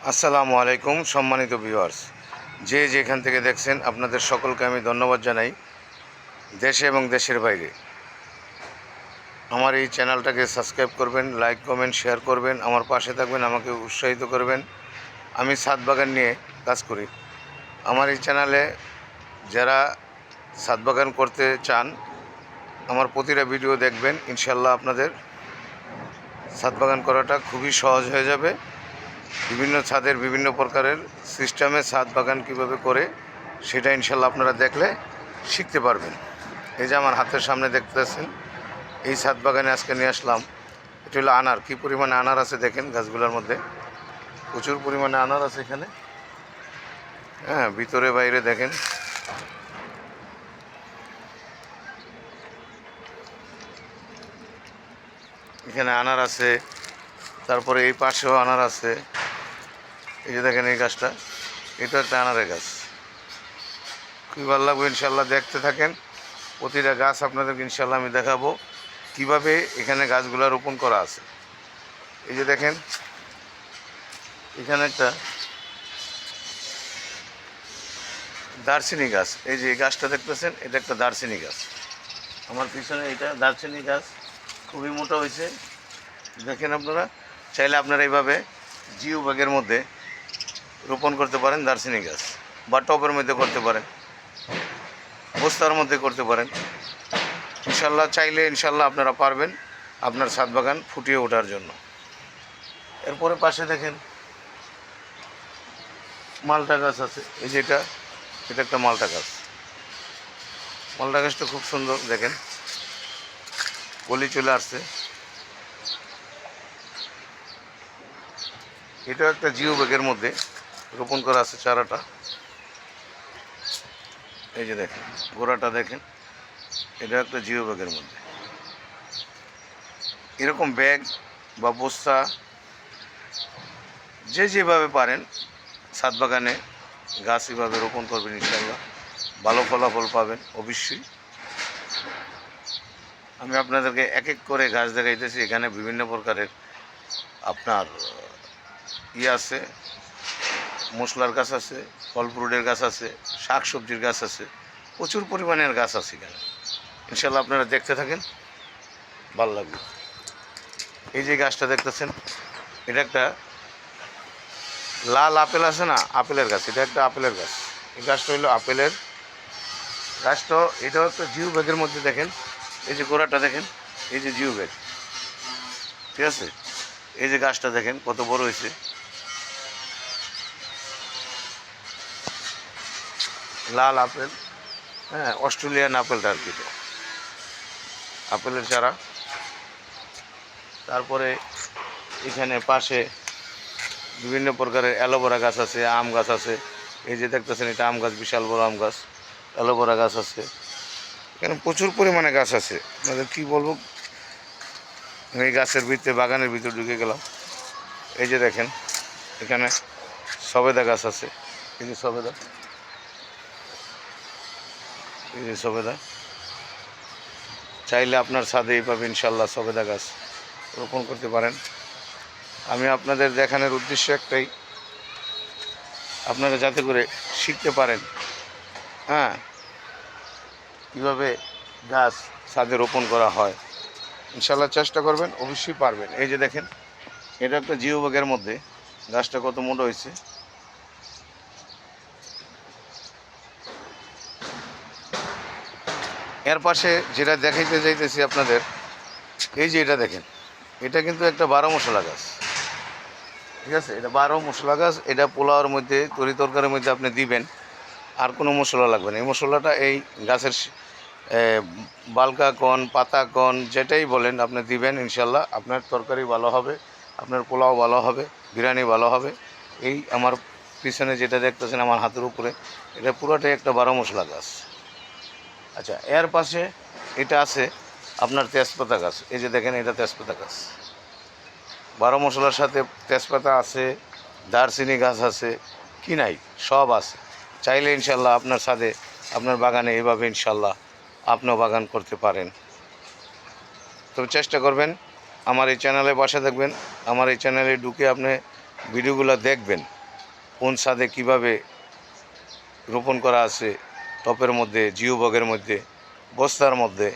আসসালামু আলাইকুম সম্মানিত ভিউয়ার্স, যে যেখান থেকে দেখছেন আপনাদের সকলকে আমি ধন্যবাদ জানাই। দেশে এবং দেশের বাইরে আমার এই চ্যানেলটাকে সাবস্ক্রাইব করবেন, লাইক কমেন্ট শেয়ার করবেন, আমার পাশে থাকবেন, আমাকে উৎসাহিত করবেন। আমি ছাদ বাগান নিয়ে কাজ করি। আমার এই চ্যানেলে যারা ছাদ বাগান করতে চান আমার প্রতিটা ভিডিও দেখবেন, ইনশাল্লাহ আপনাদের ছাদ বাগান করাটা খুবই সহজ হয়ে যাবে। বিভিন্ন ছাদের বিভিন্ন প্রকারের সিস্টেমে ছাদ বাগান কীভাবে করে সেটা ইনশাল্লাহ আপনারা দেখলে শিখতে পারবেন। এই যে আমার হাতের সামনে দেখতেছেন, এই ছাদ বাগানে আজকে নিয়ে আসলাম। এটা হলো আনার। কী পরিমাণে আনার আছে দেখেন, গাছগুলোর মধ্যে প্রচুর পরিমাণে আনার আছে এখানে। হ্যাঁ, ভিতরে বাইরে দেখেন। এখানে আনার আছে, তারপরে এই পাশেও আনার আছে। এই যে দেখেন এই গাছটা, এটা একটা আনারের গাছ। খুবই ভালো লাগবে, ইনশাল্লাহ দেখতে থাকেন। প্রতিটা গাছ আপনাদেরকে ইনশাল্লাহ আমি দেখাবো কিভাবে এখানে গাছগুলো রোপণ করা আছে। এই যে দেখেন এখানে একটা দারচিনি গাছ। এই যে এই গাছটা দেখতেছেন, এটা একটা দারচিনি গাছ। আমার পিছনে এটা দারচিনি গাছ, খুবই মোটা হয়েছে। দেখেন আপনারা চাইলে আপনারা এইভাবে জিও ব্যাগের মধ্যে রোপণ করতে পারেন দারচিনি গাছ, বা টবের মধ্যে করতে পারেন, বস্তার মধ্যে করতে পারেন। ইনশাল্লাহ চাইলে ইনশাল্লাহ আপনারা পারবেন আপনার ছাদ বাগান ফুটিয়ে ওঠার জন্য। এরপরে পাশে দেখেন মালটা গাছ আছে। এই যে এটা একটা মালটা গাছ। মালটা গাছটা খুব সুন্দর, দেখেন কলি চলে আসছে। এটা একটা জিও ব্যাগের মধ্যে রোপণ করা আছে চারাটা। এই যে দেখেন গোড়াটা দেখেন, এটা একটা জিও ব্যাগের মধ্যে। এরকম ব্যাগ বা বস্তা যে যেভাবে পারেন ছাদ বাগানে গাছ এভাবে রোপণ করবেন, ইনশাল্লাহ ভালো ফলাফল পাবেন অবশ্যই। আমি আপনাদেরকে এক এক করে গাছ দেখাইতেছি। এখানে বিভিন্ন প্রকারের আপনার আছে, মশলার গাছ আছে, ফল ফ্রুটের গাছ আছে, শাক সবজির গাছ আছে, প্রচুর পরিমাণের গাছ আছে এখানে। ইনশাল্লাহ আপনারা দেখতে থাকেন, ভালো লাগবে। এই যে গাছটা দেখতেছেন, এটা একটা লাল আপেল আছে না, আপেলের গাছ। এটা একটা আপেলের গাছ। এই গাছটা হলো আপেলের গাছটা। এটাও একটা জিও ব্যাগের মধ্যে দেখেন, এই যে গোড়াটা দেখেন, এই যে জিও ব্যাগ, ঠিক আছে। এই যে গাছটা দেখেন কত বড় হয়েছে, লাল আপেল। হ্যাঁ, অস্ট্রেলিয়ান আপেলটা আর কি, আপেলের চারা। তারপরে এখানে পাশে বিভিন্ন প্রকারের অ্যালোভেরা গাছ আছে, আম গাছ আছে। এই যে দেখতেছেন এটা আম গাছ, বিশাল বড় আম গাছ। অ্যালোভেরা গাছ আছে এখানে, প্রচুর পরিমাণে গাছ আছে। আপনাদের কী বলবো, এই গাছের ভিতরে বাগানের ভিতরে ঢুকে গেলাম। এই যে দেখেন এখানে সবেদা গাছ আছে। এই যে সবেদা, এই যে সবেদা। চাইলে আপনার ছাদে এইভাবে ইনশাল্লাহ সবেদা গাছ রোপণ করতে পারেন। আমি আপনাদের দেখানোর উদ্দেশ্য একটাই, আপনারা যাতে করে শিখতে পারেন, হ্যাঁ, কীভাবে গাছ ছাদে রোপণ করা হয়। ইনশাল্লাহ চেষ্টা করবেন, অবশ্যই পারবেন। এই যে দেখেন এটা একটা জিও ব্যাগের মধ্যে গাছটা কত মোটা হয়েছে। এর পাশে যেটা দেখাইতে যাইতেছি আপনাদের, এই যে এটা দেখেন, এটা কিন্তু একটা 12 মশলা গাছ, ঠিক আছে। এটা 12 মশলা গাছ। এটা পোলাওর মধ্যে, তরি তরকারির মধ্যে আপনি দিবেন, আর কোনো মশলা লাগবে না। এই মশলাটা এই গাছের বালকা কন, পাতা কন, যেটাই বলেন আপনি দিবেন, ইনশাল্লাহ আপনার তরকারি ভালো হবে, আপনার পোলাও ভালো হবে, বিরিয়ানি ভালো হবে। এই আমার পিছনে যেটা দেখতেছেন আমার হাতের উপরে, এটা পুরোটাই একটা 12 মশলা গাছ। আচ্ছা, এর পাশে এটা আছে আপনার তেজপাতা গাছ। এই যে দেখেন এটা তেজপাতা গাছ। 12 মশলার সাথে তেজপাতা আছে, দারচিনি গাছ আছে, কি নাই, সব আছে। চাইলে ইনশাল্লাহ আপনার ছাদে, আপনার বাগানে এভাবে ইনশাল্লাহ আপনিও বাগান করতে পারেন। তবে চেষ্টা করবেন আমার এই চ্যানেলে বসে থাকবেন। আমার এই চ্যানেলে ঢুকে আপনি ভিডিওগুলো দেখবেন কোন ছাদে কীভাবে রোপণ করা আছে, টপের মধ্যে, জিও বগের মধ্যে, বস্তার মধ্যে,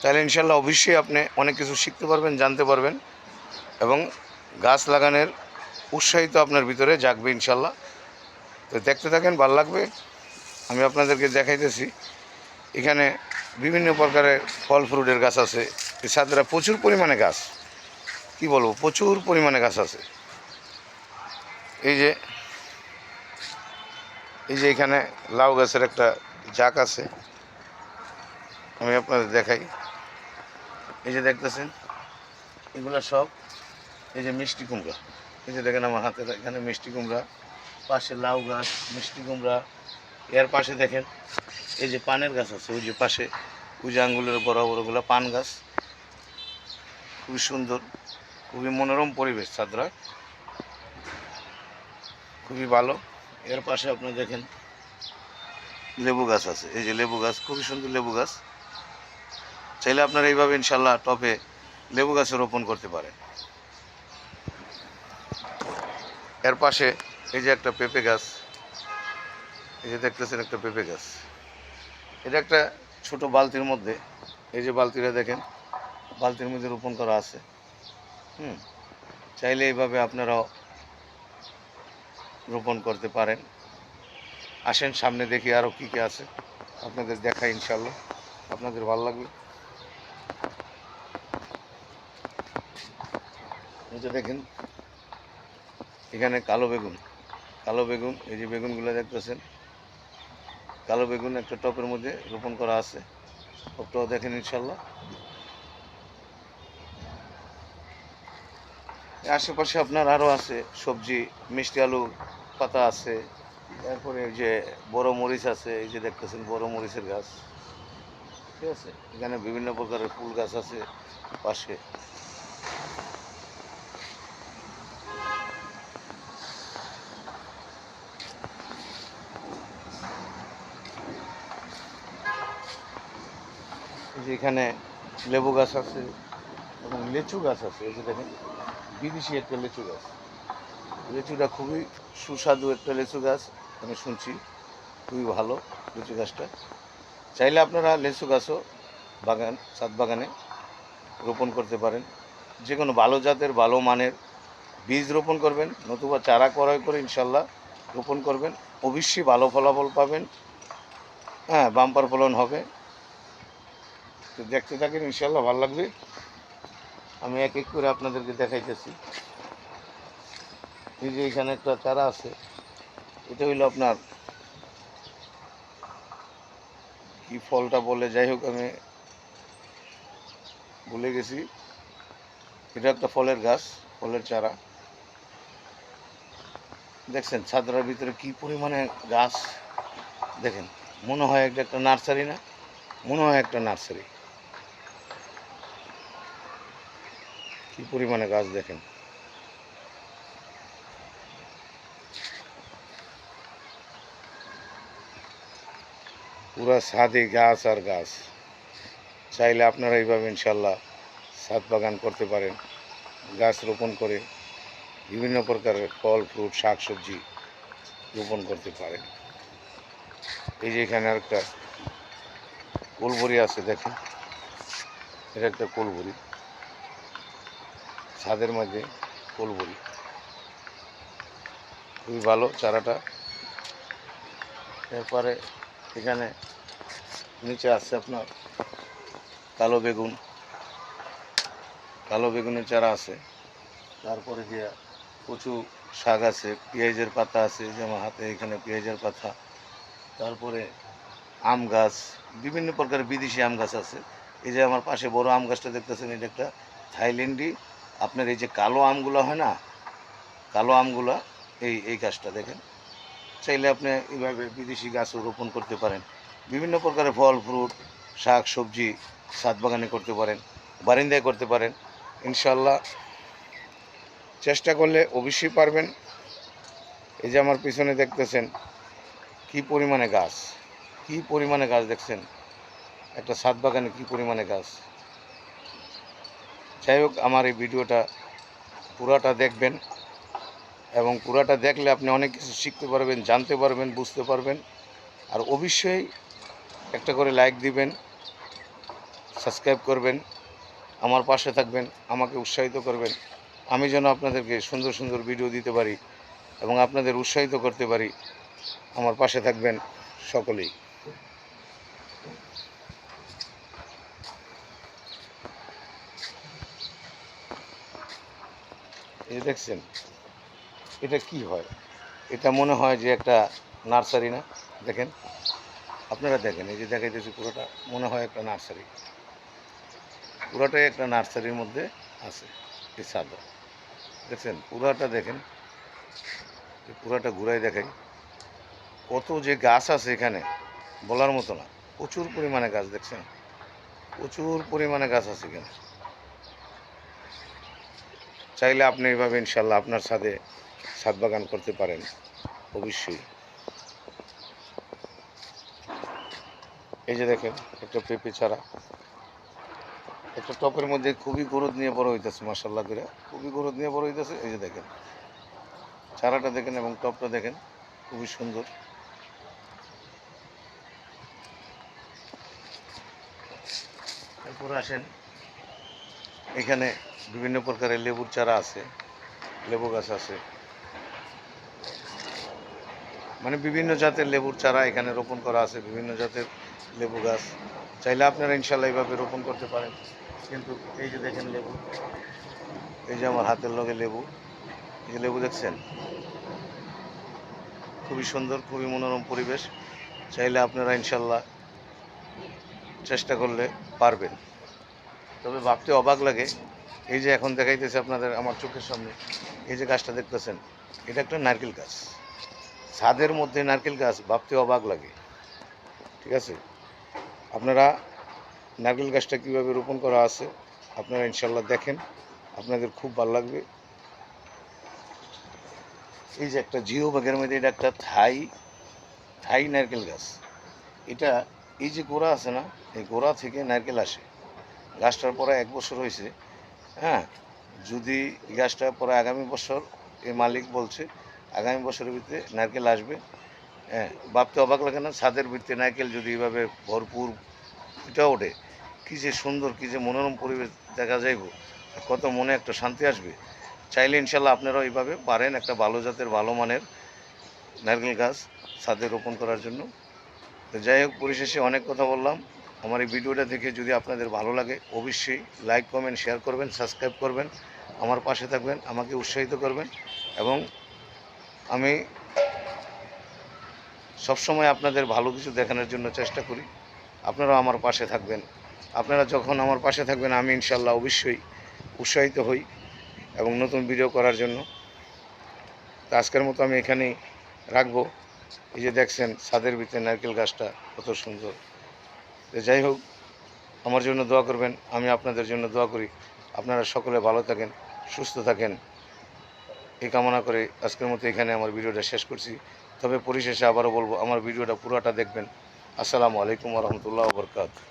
তাহলে ইনশাল্লাহ অবশ্যই আপনি অনেক কিছু শিখতে পারবেন, জানতে পারবেন এবং গাছ লাগানোর উৎসাহিত আপনার ভিতরে জাগবে ইনশাল্লাহ। তো দেখতে থাকেন, ভালো লাগবে। আমি আপনাদেরকে দেখাইতেছি এখানে বিভিন্ন প্রকারের ফল ফ্রুটের গাছ আছে। এই ছাদরা প্রচুর পরিমাণে গাছ, কি বলবো, প্রচুর পরিমাণে গাছ আছে। এই যে এখানে লাউ গাছের একটা জাক আছে, আমি আপনাদের দেখাই। এই যে দেখতেছেন এগুলো সব এই যে মিষ্টি কুমড়া। এই যে দেখেন আমার হাতে এখানে মিষ্টি কুমড়া, পাশে লাউ গাছ, মিষ্টি কুমড়া। এর পাশে দেখেন এই যে পানের গাছ আছে, ওই যে পাশে ওই যে আঙ্গুলের বড় বড়গুলো পান গাছ। খুবই সুন্দর, খুবই মনোরম পরিবেশ ছাদরা, খুবই ভালো। এর পাশে আপনি দেখেন লেবু গাছ আছে, এই যে লেবু গাছ, খুবই সুন্দর লেবু গাছ। চাইলে আপনারা এইভাবে ইনশাল্লাহ টবে লেবু গাছে রোপণ করতে পারেন। এর পাশে এই যে একটা পেঁপে গাছ, এই যে দেখতেছেন একটা পেঁপে গাছ। এটা একটা ছোট বালতির মধ্যে, এই যে বালতিটা দেখেন, বালতির মধ্যে রোপণ করা আছে। চাইলে এইভাবে আপনারাও রোপণ করতে পারেন। আসেন সামনে দেখি আরও কী কী আছে, আপনাদের দেখাই, ইনশাল্লাহ আপনাদের ভালো লাগবে। এই যে দেখেন এখানে কালো বেগুন, এই যে বেগুনগুলো দেখতেছেন, কালো বেগুন একটা টপের মধ্যে রোপণ করা আছে। টপটাও দেখেন ইনশাল্লাহ। আশেপাশে আপনার আরও আছে সবজি, মিষ্টি আলু পাতা আছে, তারপরে এই যে বড় মরিচ আছে, এই যে দেখতেছেন বড় মরিচের গাছ, ঠিক আছে। এখানে বিভিন্ন প্রকারের ফুল গাছ আছে পাশে। এই যে এখানে লেবু গাছ আছে এবং লিচু গাছ আছে। এই যে দেখেন বিদেশি একটা লিচু গাছ, লিচুটা খুবই সুস্বাদু একটা লিচু গাছ, আমি শুনছি খুবই ভালো লিচু গাছটা। চাইলে আপনারা লিচু গাছও বাগান, ছাদ বাগানে রোপণ করতে পারেন। যে কোনো ভালো জাতের, ভালো মানের বীজ রোপণ করবেন, নতুবা চারা ক্রয় করে ইনশাল্লাহ রোপণ করবেন, অবশ্যই ভালো ফলাফল পাবেন। হ্যাঁ, বাম্পার ফলন হবে। তো দেখতে থাকেন, ইনশাল্লাহ ভালো লাগবে। আমি এক এক করে আপনাদেরকে দেখাইতেছি। এই যে এখানে একটা চারা আছে, এটা হইলো আপনার কি ফলটা বলে, যাই হোক আমি ভুলে গেছি। এটা একটা ফলের গাছ, ফলের চারা। দেখছেন ছাদরার ভিতরে কি পরিমাণে গাছ, দেখেন মনে হয় এটা একটা নার্সারি, না মনে হয় একটা নার্সারি, কি পরিমাণে গাছ দেখেন। পুরা ছাদে গাছ আর গাছ। চাইলে আপনারা এইভাবে ইনশাল্লাহ ছাদ বাগান করতে পারেন, গাছ রোপণ করে বিভিন্ন প্রকারের ফল ফ্রুট শাক সবজি রোপণ করতে পারেন। এই যে এখানে আরেকটা কোলবরি আছে, দেখেন এটা একটা কোলবরি, ছাদের মধ্যে কোলবরি, খুবই ভালো চারাটা। এরপরে এখানে নিচে আছে আপনার কালো বেগুন, কালো বেগুনের চারা আছে। তারপরে যে কচু শাক আছে, পেঁয়াজের পাতা আছে, যেমন হাতে এখানে পেঁয়াজের পাতা। তারপরে আম গাছ, বিভিন্ন প্রকারের বিদেশি আম গাছ আছে। এই যে আমার পাশে বড় আম গাছটা দেখতেছেন, এটা একটা থাইল্যান্ডি। আপনার এই যে কালো আমগুলো হয় না, কালো আমগুলা, এই গাছটা দেখেন। চাইলে আপনি এইভাবে বিদেশি গাছও রোপণ করতে পারেন। বিভিন্ন প্রকারের ফল ফ্রুট শাক সবজি ছাদ বাগানে করতে পারেন, বারিন্দায় করতে পারেন। ইনশাল্লাহ চেষ্টা করলে অবশ্যই পারবেন। এই যে আমার পিছনে দেখতেছেন কি পরিমাণে গাছ, কি পরিমাণে গাছ দেখছেন, একটা ছাদ বাগানে কি পরিমাণে গাছ। যাই হোক, আমার এই ভিডিওটা পুরাটা দেখবেন এবং পুরাটা দেখলে আপনি অনেক কিছু শিখতে পারবেন, জানতে পারবেন, বুঝতে পারবেন। আর অবশ্যই একটা করে লাইক দিবেন, সাবস্ক্রাইব করবেন, আমার পাশে থাকবেন, আমাকে উৎসাহিত করবেন। আমি যেন আপনাদেরকে সুন্দর সুন্দর ভিডিও দিতে পারি এবং আপনাদের উৎসাহিত করতে পারি। আমার পাশে থাকবেন সকলেই। এই দেখছেন এটা কি হয়? এটা মনে হয় যে একটা নার্সারি না? দেখেন, আপনারা দেখেন, এই যে দেখাইতেছি পুরোটা মনে হয় একটা নার্সারি। পুরোটাই একটা নার্সারির মধ্যে আছে এই ছাদটা। দেখছেন পুরাটা দেখেন, পুরাটা ঘুরাই দেখাই। কত যে গাছ আছে এখানে বলার মতো না। প্রচুর পরিমাণে গাছ দেখছেন, প্রচুর পরিমাণে গাছ আছে এখানে। চাইলে আপনি এইভাবে ইনশাল্লাহ আপনার ছাদ বাগান করতে পারেন অবশ্যই। এই যে দেখেন একটা পেঁপে চারা, একটা টপের মধ্যে খুবই গরুদ নিয়ে বড় হইতেছে, মাশাআল্লাহ করে খুবই গরুদ নিয়ে বড় হইতেছে। এই যে দেখেন চারাটা দেখেন এবং টপটা দেখেন, খুবই সুন্দর। এরপরে আসেন, এখানে বিভিন্ন প্রকারের লেবুর চারা আছে, লেবু গাছ আছে, মানে বিভিন্ন জাতের লেবুর চারা এখানে রোপণ করা আছে, বিভিন্ন জাতের লেবু গাছ। চাইলে আপনারা ইনশাল্লাহ এইভাবে রোপণ করতে পারেন। কিন্তু এই যে দেখেন লেবু, এই যে আমার হাতের লগে লেবু, এই যে লেবু দেখছেন, খুবই সুন্দর, খুবই মনোরম পরিবেশ। চাইলে আপনারা ইনশাল্লাহ চেষ্টা করলে পারবেন। তবে ভাবতে অবাক লাগে, এই যে এখন দেখাইতেছে আপনাদের আমার চোখের সামনে, এই যে গাছটা দেখতেছেন, এটা একটা নারকেল গাছ। ছাদের মধ্যে নারকেল গাছ, ভাবতে অবাক লাগে। ঠিক আছে, আপনারা নারকেল গাছটা কীভাবে রোপণ করা আছে আপনারা ইনশাল্লাহ দেখেন, আপনাদের খুব ভালো লাগবে। এই যে একটা জিও বাগের মধ্যে এটা একটা থাই নারকেল গাছ। এটা এই যে গোড়া আছে না, এই গোড়া থেকে নারকেল আসে। গাছটার পরে 1 বছর হয়েছে। হ্যাঁ, যদি গাছটা পরে আগামী বছর, এই মালিক বলছে আগামী বছরের ভিতরে নারকেল আসবে। হ্যাঁ, ভাবতে অবাক লাগে না? ছাদের ভিতরে নারকেল যদি এইভাবে ভরপুর ফুটে ওঠে, কী যে সুন্দর, কী যে মনোরম পরিবেশ দেখা যাইব, কত মনে একটা শান্তি আসবে। চাইলে ইনশাল্লাহ আপনারাও এইভাবে পারেন একটা ভালো জাতের ভালো মানের নারকেল গাছ ছাদে রোপণ করার জন্য। তো যাই হোক, পরিশেষে অনেক কথা বললাম। আমার এই ভিডিওটা দেখে যদি আপনাদের ভালো লাগে অবশ্যই লাইক কমেন্ট শেয়ার করবেন, সাবস্ক্রাইব করবেন, আমার পাশে থাকবেন, আমাকে উৎসাহিত করবেন। এবং আমি সবসময় আপনাদের ভালো কিছু দেখানোর জন্য চেষ্টা করি। আপনারাও আমার পাশে থাকবেন। আপনারা যখন আমার পাশে থাকবেন আমি ইনশাল্লাহ অবশ্যই উৎসাহিত হই এবং নতুন ভিডিও করার জন্য। তো আজকের মতো আমি এখানেই রাখবো। এই যে দেখছেন ছাদের ভিতরে নারকেল গাছটা কত সুন্দর। তো যাই হোক, আমার জন্য দোয়া করবেন, আমি আপনাদের জন্য দোয়া করি। আপনারা সকলে ভালো থাকেন, সুস্থ থাকেন, এই কামনা করে আজকের মতো এখানে আমার ভিডিওটা শেষ করছি। তবে পরিশেষে আবারও বলবো, আমার ভিডিওটা পুরোটা দেখবেন। আসসালামু আলাইকুম ওয়া রাহমাতুল্লাহি ওয়া বারাকাতুহু।